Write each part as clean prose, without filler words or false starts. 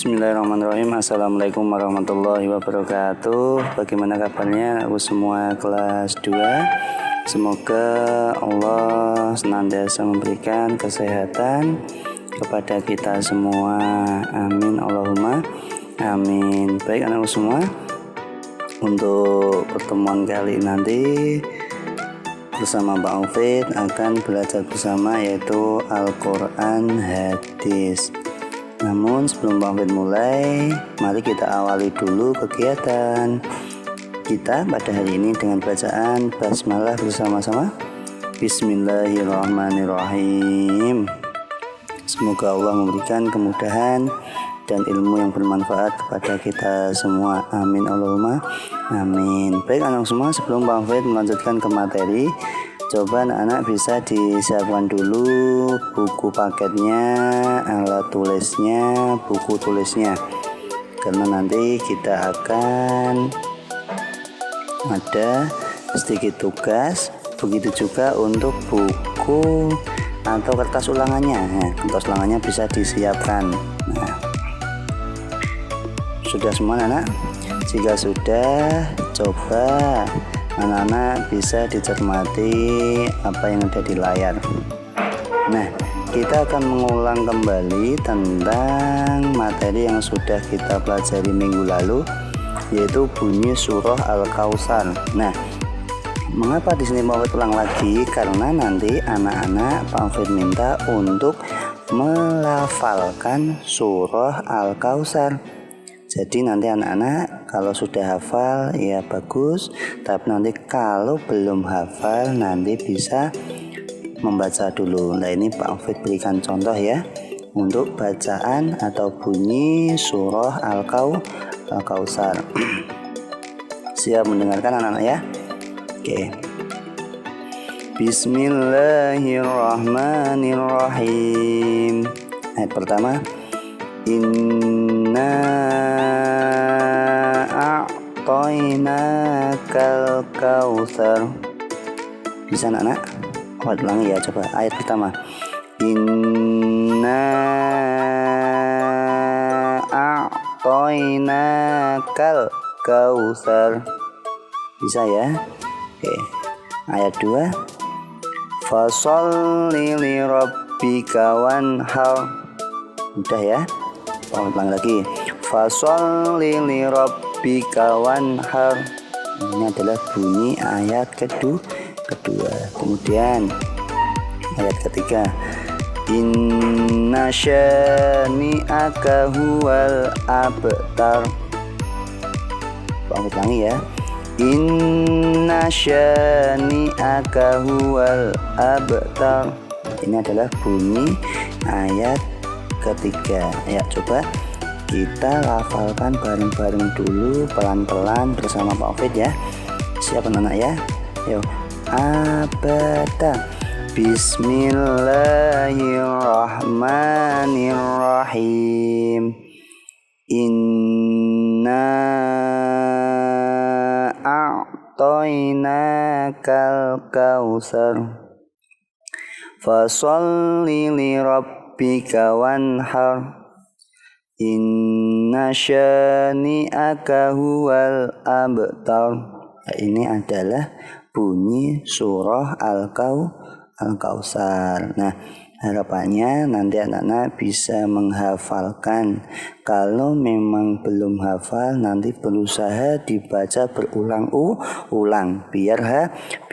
Bismillahirrahmanirrahim. Assalamualaikum warahmatullahi wabarakatuh. Bagaimana kabarnya aku semua kelas 2? Semoga Allah senantiasa memberikan kesehatan kepada kita semua. Amin Allahumma amin. Baik anakku semua, untuk pertemuan kali nanti bersama Pak Aufid akan belajar bersama, yaitu Al-Quran Hadis. Namun sebelum Pak Aufid mulai, mari kita awali dulu kegiatan kita pada hari ini dengan bacaan basmalah bersama-sama. Bismillahirrahmanirrahim. Semoga Allah memberikan kemudahan dan ilmu yang bermanfaat kepada kita semua. Amin Allahumma amin. Baik anak semua, sebelum Pak Aufid melanjutkan ke materi, coba anak-anak bisa disiapkan dulu buku paketnya, alat tulisnya, buku tulisnya, karena nanti kita akan ada sedikit tugas. Begitu juga untuk buku atau kertas ulangannya. Kertas ulangannya bisa disiapkan. Sudah semua anak? Jika sudah, coba anak-anak bisa dicermati apa yang ada di layar. Nah, kita akan mengulang kembali tentang materi yang sudah kita pelajari minggu lalu, yaitu bunyi surah Al-Kautsar. Nah, mengapa di sini mau ulang lagi? Karena nanti anak-anak Pak Aufid minta untuk melafalkan surah Al-Kautsar. Jadi nanti anak-anak kalau sudah hafal ya bagus, tapi nanti kalau belum hafal nanti bisa membaca dulu. Nah, ini Pak Aufid berikan contoh ya untuk bacaan atau bunyi surah Al-Kautsar. Siap mendengarkan anak-anak ya? Oke. Bismillahirrahmanirrahim. Ayat pertama, Inna a'tainakal kautsar. Bisa anak-anak? Ulangi ya, coba ayat pertama. Inna a'tainakal kautsar. Bisa ya? Oke. Ayat 2. Fasholli li rabbika wanhar. Udah ya? Ulang lagi. Fasholli li rabbika wanhar. Ini adalah bunyi ayat kedua. Kemudian ayat ketiga. Inna syani'aka huwal abtar. Ulangi ya. Inna syani'aka huwal abtar. Ini adalah bunyi ayat ketiga. Ya, coba kita lafalkan bareng-bareng dulu pelan-pelan bersama Pak Aufid ya. Siap anak-anak ya? Yuk. Abata. Bismillahirrahmanirrahim. Inna a'tainakal kautsar. Fasholli li rabbika wanhar. Inna syani'aka huwal abtar. Nah, ini adalah bunyi surah Al-Kautsar. Nah, harapannya nanti anak-anak bisa menghafalkan. Kalau memang belum hafal, nanti berusaha dibaca berulang-ulang biar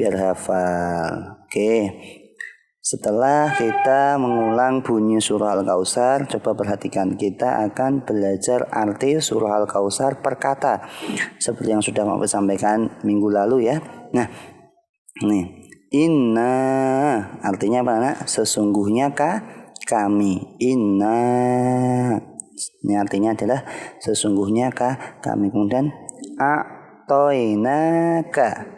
hafal. Oke. Setelah kita mengulang bunyi surah Al-Kautsar, coba perhatikan, kita akan belajar arti surah Al-Kautsar per kata, seperti yang sudah Pak sampaikan minggu lalu ya. Nah, ini inna artinya apa anak? Sesungguhnya kami. Inna ini artinya adalah sesungguhnya kami. Kemudian a'tainaka.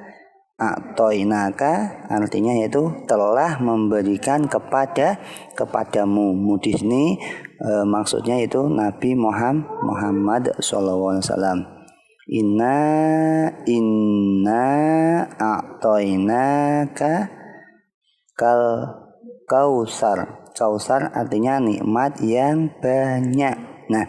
A'tainaka artinya yaitu telah memberikan kepadamu. Di sini maksudnya itu Nabi Muhammad SAW. Inna a'tainaka kal kautsar. Kautsar artinya nikmat yang banyak. Nah,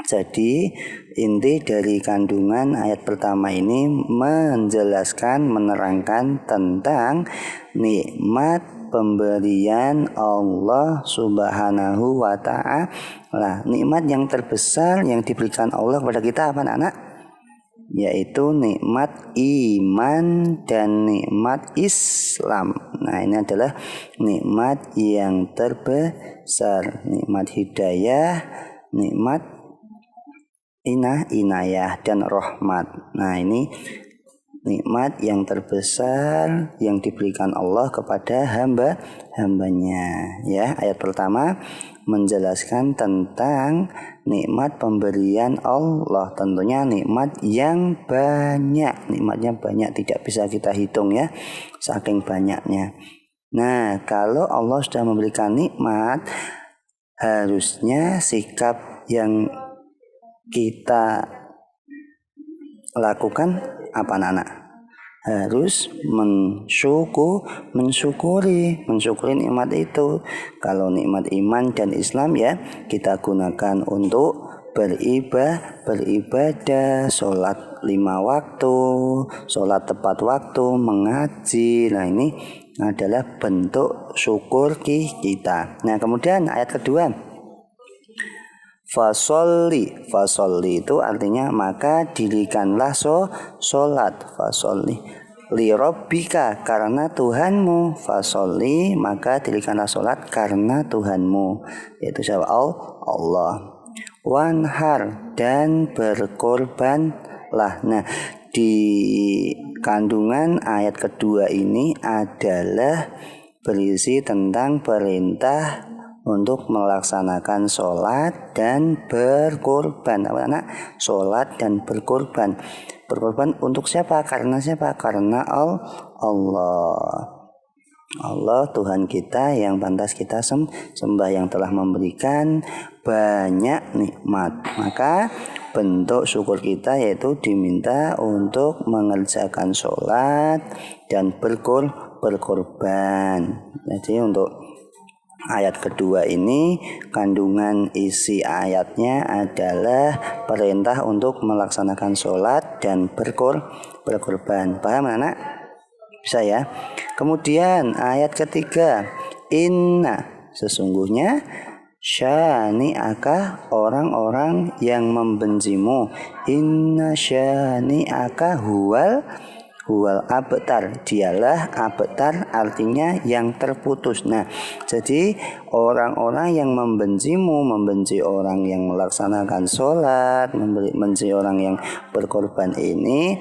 Jadi inti dari kandungan ayat pertama ini menjelaskan, menerangkan tentang nikmat pemberian Allah Subhanahu wa Ta'ala. Nikmat yang terbesar yang diberikan Allah kepada kita apa anak-anak? Yaitu nikmat iman dan nikmat Islam. Nah, ini adalah nikmat yang terbesar, nikmat hidayah, nikmat inayah dan rahmat. Nah, ini nikmat yang terbesar yang diberikan Allah kepada hambanya. Ya, ayat pertama menjelaskan tentang nikmat pemberian Allah. Tentunya nikmat yang banyak. Nikmatnya banyak, tidak bisa kita hitung ya, saking banyaknya. Nah, kalau Allah sudah memberikan nikmat, harusnya sikap yang kita lakukan apa anak-anak? Harus mensyukuri nikmat itu. Kalau nikmat iman dan Islam ya kita gunakan untuk beribadah, sholat 5 waktu, sholat tepat waktu, mengaji. Nah, ini adalah bentuk syukur kita. Nah, kemudian ayat kedua, Fasolli itu artinya maka dirikanlah sholat. Fasolli li rabbika, karena Tuhanmu. Fasolli maka dirikanlah sholat karena Tuhanmu, yaitu siapa? Allah. Wanhar dan berkorbanlah. Nah, di kandungan ayat kedua ini adalah berisi tentang perintah untuk melaksanakan sholat dan berkorban. Apa anak? Sholat dan berkorban. Berkorban untuk siapa? Karena siapa? Karena Allah Tuhan kita yang pantas kita sembah, yang telah memberikan banyak nikmat. Maka bentuk syukur kita yaitu diminta untuk mengerjakan sholat dan berkorban. Jadi untuk ayat kedua ini kandungan isi ayatnya adalah perintah untuk melaksanakan sholat dan berkorban. Paham anak? Bisa ya? Kemudian ayat ketiga, inna, sesungguhnya syani'aka, orang-orang yang membencimu. Inna syani'aka huwal abtar, dialah abtar, artinya yang terputus. Nah, jadi orang-orang yang membencimu, membenci orang yang melaksanakan sholat, membenci orang yang berkorban ini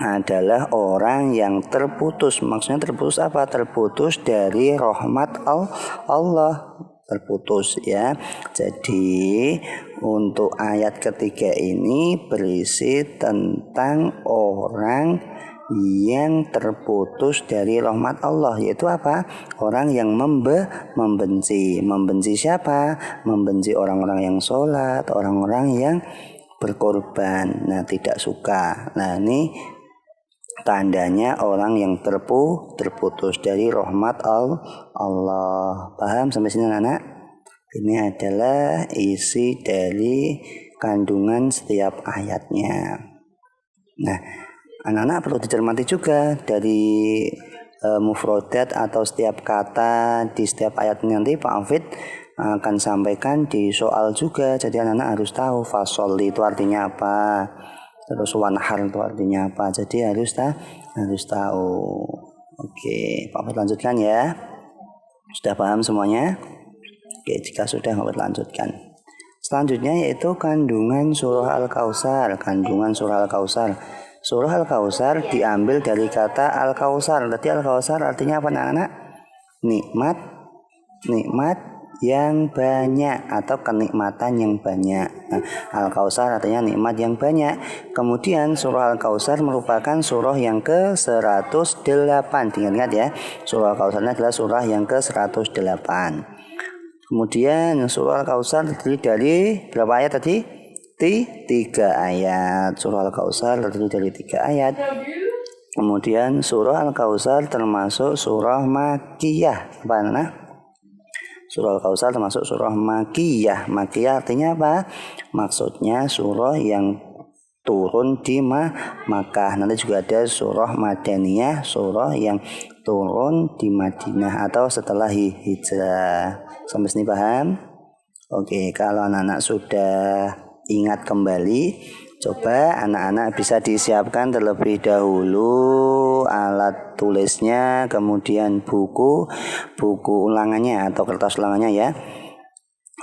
adalah orang yang terputus. Maksudnya terputus apa? Terputus dari rahmat Allah, terputus ya. Jadi untuk ayat ketiga ini berisi tentang orang yang terputus dari rahmat Allah, yaitu apa? Orang yang membenci siapa? Membenci orang-orang yang sholat, orang-orang yang berkorban. Nah, tidak suka. Nah, ini tandanya orang yang terputus dari rahmat Allah. Paham sampai sini anak? Ini adalah isi dari kandungan setiap ayatnya. Nah, anak-anak perlu dicermati juga dari mufrodat atau setiap kata di setiap ayat nanti Pak Afid akan sampaikan di soal juga. Jadi anak-anak harus tahu fasolli itu artinya apa, terus wanhar itu artinya apa. Jadi harus tahu. Oke, Pak Afid lanjutkan ya. Sudah paham semuanya? Oke, jika sudah Pak Afid lanjutkan. Selanjutnya yaitu kandungan surah Al-Kautsar. Surah Al-Kautsar diambil dari kata Al-Kautsar. Berarti Al-Kautsar artinya apa anak-anak? Nikmat yang banyak atau kenikmatan yang banyak. Nah, Al-Kautsar artinya nikmat yang banyak. Kemudian surah Al-Kautsar merupakan surah yang ke-108. Ingat ya, surah Al-Kautsar adalah surah yang ke-108. Kemudian surah Al-Kautsar terdiri dari berapa ayat tadi? 3 ayat. Surah Al-Kautsar terdiri dari 3 ayat. Kemudian surah Al-Kautsar termasuk surah Makkiyah. Apa? Surah Al-Kautsar termasuk surah Makkiyah. Makkiyah artinya apa? Maksudnya surah yang turun di Makkah. Nanti juga ada surah Madaniyah, surah yang turun di Madinah atau setelah hijrah. Sampai sini paham? Oke, kalau anak-anak sudah ingat kembali, coba anak-anak bisa disiapkan terlebih dahulu alat tulisnya, kemudian buku ulangannya atau kertas ulangannya ya.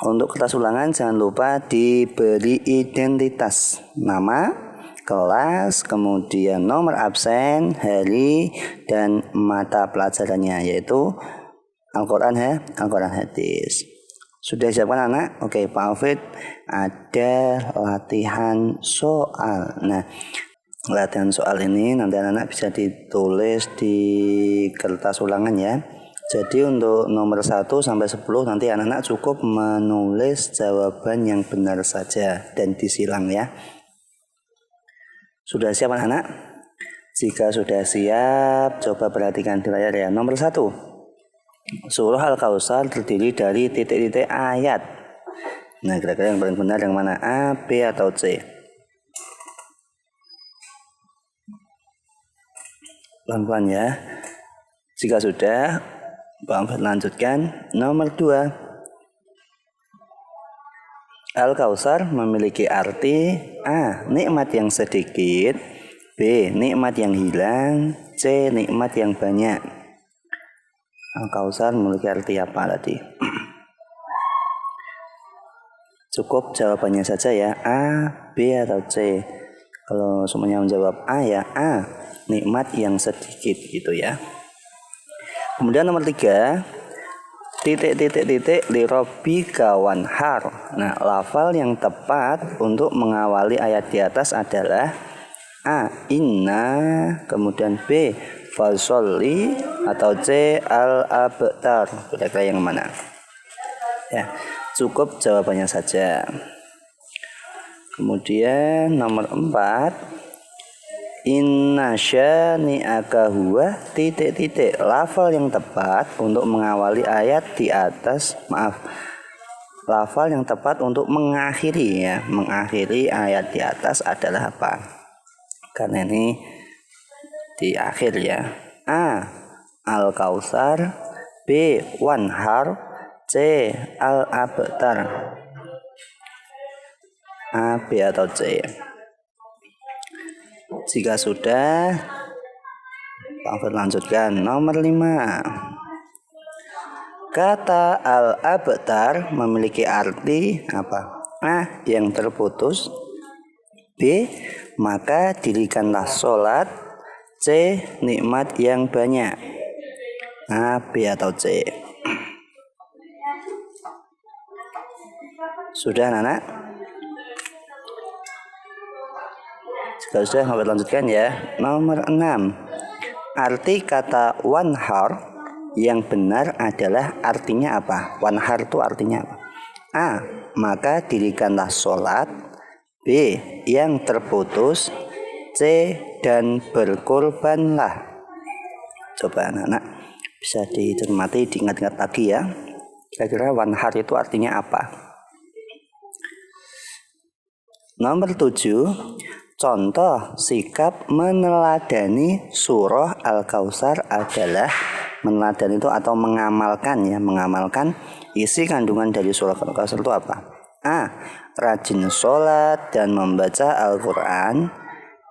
Untuk kertas ulangan jangan lupa diberi identitas, nama, kelas, kemudian nomor absen, hari, dan mata pelajarannya, yaitu Al-Quran ya, Al-Quran hadis. Sudah siapkan anak? Oke, Pak Alfred, ada latihan soal. Nah, latihan soal ini nanti anak-anak bisa ditulis di kertas ulangan ya. Jadi untuk nomor 1 sampai 10 nanti anak-anak cukup menulis jawaban yang benar saja dan disilang ya. Sudah siap anak-anak? Jika sudah siap, coba perhatikan di layar ya. Nomor 1. Surah Al-Kautsar terdiri dari titik-titik ayat. Nah, kira-kira yang paling benar yang mana? A, B, atau C? Pelan-pelan ya. Jika sudah, Pak lanjutkan. Nomor 2. Al-Kautsar memiliki arti A, nikmat yang sedikit, B, nikmat yang hilang, C, nikmat yang banyak. Al-Kautsar memiliki arti apa tadi? Cukup jawabannya saja ya, A, B, atau C. Kalau semuanya menjawab A ya A, nikmat yang sedikit gitu ya. Kemudian nomor 3, titik-titik-titik li rabbika wanhar. Nah, lafal yang tepat untuk mengawali ayat di atas adalah A, inna, kemudian B, fasholli, atau C, al-abtar. Kira-kira yang mana? Ya, cukup jawabannya saja. Kemudian nomor 4, inna syani'aka huwa titik-titik. Lafal yang tepat untuk mengawali ayat di atas, lafal yang tepat untuk mengakhiri ya, mengakhiri ayat di atas adalah apa? Karena ini di akhir ya. A, Al-Kautsar, B, wanhar, C, al-abtar. A, B, atau C? Jika sudah, Pak lanjutkan. Nomor 5. Kata al-abtar memiliki arti apa? A, yang terputus, B, maka dirikanlah sholat, C, nikmat yang banyak. A, B, atau C? Sudah anak-anak? Jika sudah, mau lanjutkan ya. Nomor 6. Arti kata wanhar yang benar adalah artinya apa? Wanhar itu artinya apa? A, maka dirikanlah sholat, B, yang terputus, C, dan berkorbanlah. Coba anak-anak bisa dicermati, diingat-ingat lagi ya. Kira-kira wanhar itu artinya apa? Nomor 7. Contoh sikap meneladani surah Al-Kautsar adalah, meneladani itu atau mengamalkan ya, mengamalkan isi kandungan dari surah Al-Kautsar itu apa? A, rajin sholat dan membaca Al-Quran,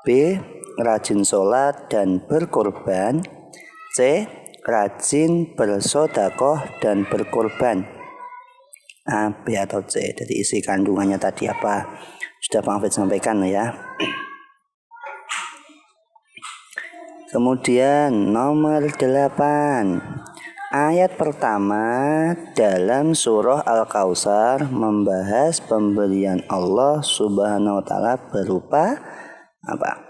B, rajin sholat dan berkorban, C, rajin bersedekah dan berkorban. A, B, atau C? Jadi isi kandungannya tadi apa? Sudah Pak Hafid sampaikan ya. Kemudian nomor 8. Ayat pertama dalam surah Al-Kautsar membahas pemberian Allah Subhanahu wa taala berupa apa?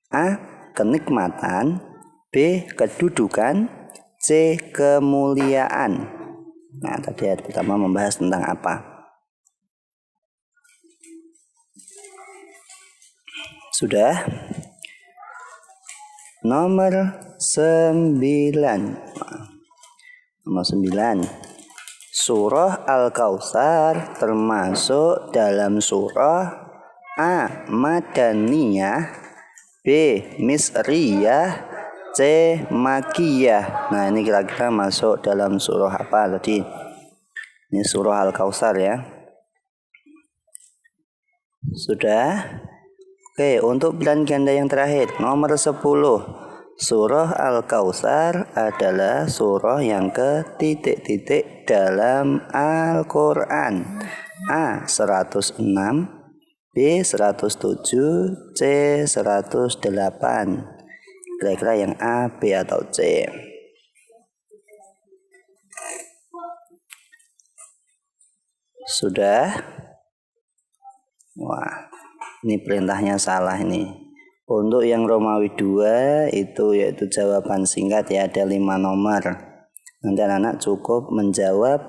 A, kenikmatan, B, kedudukan, C, kemuliaan. Nah, tadi ayat pertama membahas tentang apa? Sudah? Nomor 9. Nomor 9. Surah Al-Kautsar termasuk dalam surah A. Madaniyah, B. Misriyah, C. Makiyah. Nah, ini kira-kira masuk dalam surah apa tadi? Ini surah Al-Kautsar ya. Sudah? Oke, untuk pilihan ganda yang terakhir, nomor 10. Surah Al-Kautsar adalah surah yang ke ... dalam Al-Quran. A. 106, B. 107, C. 108. Kira-kira yang A, B, atau C? Sudah? Wah, ini perintahnya salah ini. Untuk yang Romawi 2 itu yaitu jawaban singkat ya, ada 5 nomor. Nanti anak-anak cukup menjawab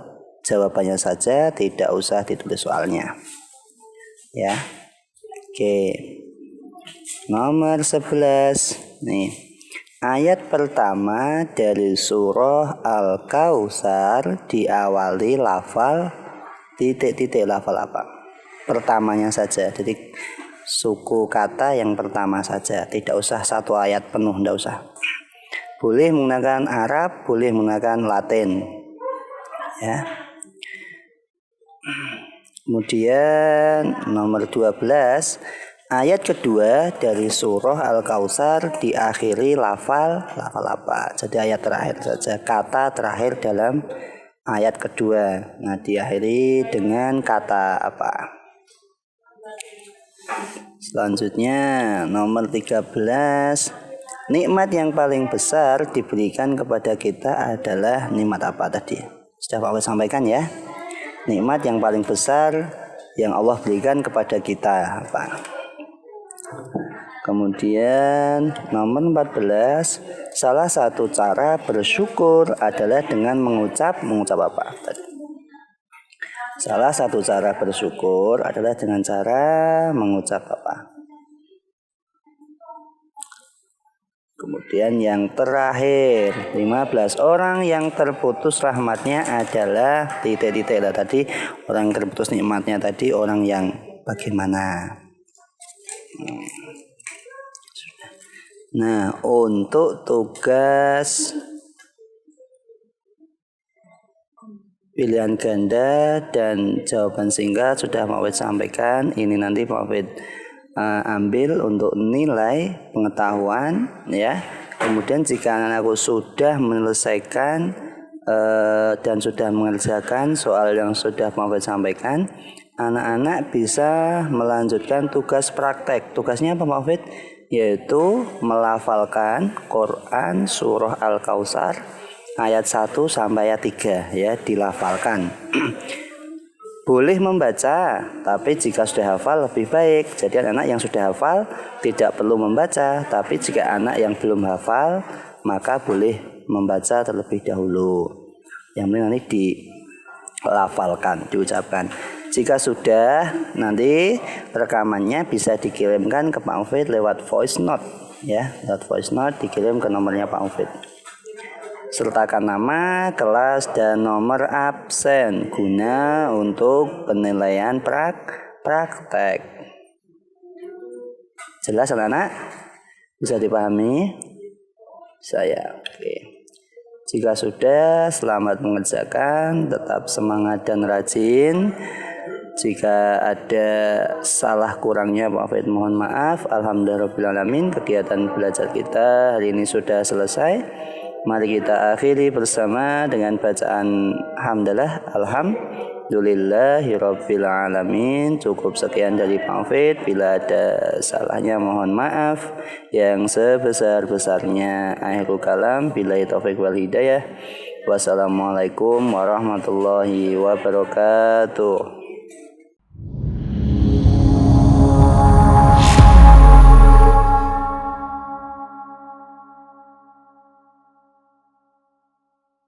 jawabannya saja, tidak usah ditulis soalnya. Ya. Oke. Nomor 11. Nih. Ayat pertama dari surah Al-Kautsar diawali lafal ... lafal apa? Pertamanya saja. Jadi suku kata yang pertama saja, tidak usah satu ayat penuh, tidak usah. Boleh menggunakan Arab, boleh menggunakan Latin. Ya. Kemudian nomor 12, ayat kedua dari surah Al-Kautsar diakhiri lafal apa? Jadi ayat terakhir saja, kata terakhir dalam ayat kedua. Nah, diakhiri dengan kata apa? Selanjutnya nomor 13, nikmat yang paling besar diberikan kepada kita adalah nikmat apa tadi? Sudah Pak Wes sampaikan ya. Nikmat yang paling besar yang Allah berikan kepada kita apa? Kemudian nomor 14, salah satu cara bersyukur adalah dengan mengucap apa tadi? Salah satu cara bersyukur adalah dengan cara mengucap apa? Kemudian yang terakhir 15, orang yang terputus rahmatnya adalah ... lah tadi. Orang yang terputus nikmatnya tadi orang yang bagaimana? Nah, untuk tugas pilihan ganda dan jawaban singkat sudah Pak Wid sampaikan. Ini nanti Pak Wid ambil untuk nilai pengetahuan ya. Kemudian jika anakku sudah menyelesaikan dan sudah mengerjakan soal yang sudah Pak Wid sampaikan, anak-anak bisa melanjutkan tugas praktek. Tugasnya apa Pak Wid? Yaitu melafalkan Quran surah Al-Kautsar ayat 1 sampai ayat 3 ya, dilafalkan. Boleh membaca, tapi jika sudah hafal lebih baik. Jadi anak yang sudah hafal tidak perlu membaca, tapi jika anak yang belum hafal maka boleh membaca terlebih dahulu. Yang penting nanti dilafalkan, diucapkan. Jika sudah, nanti rekamannya bisa dikirimkan ke Pak Ufid lewat voice note ya, lewat voice note dikirim ke nomornya Pak Ufid. Sertakan nama, kelas, dan nomor absen guna untuk penilaian praktek. Jelas anak-anak? Bisa dipahami? Saya. Oke. Jika sudah, selamat mengerjakan, tetap semangat dan rajin. Jika ada salah kurangnya Pak Hafid mohon maaf. Alhamdulillahirrahmanirrahim, kegiatan belajar kita hari ini sudah selesai. Mari kita akhiri bersama dengan bacaan hamdalah. Alhamdulillahirabbil alamin. Cukup sekian dari Pak Hafid. Bila ada salahnya mohon maaf yang sebesar-besarnya. Akhirul kalam, billahi taufiq wal hidayah. Wassalamualaikum warahmatullahi wabarakatuh.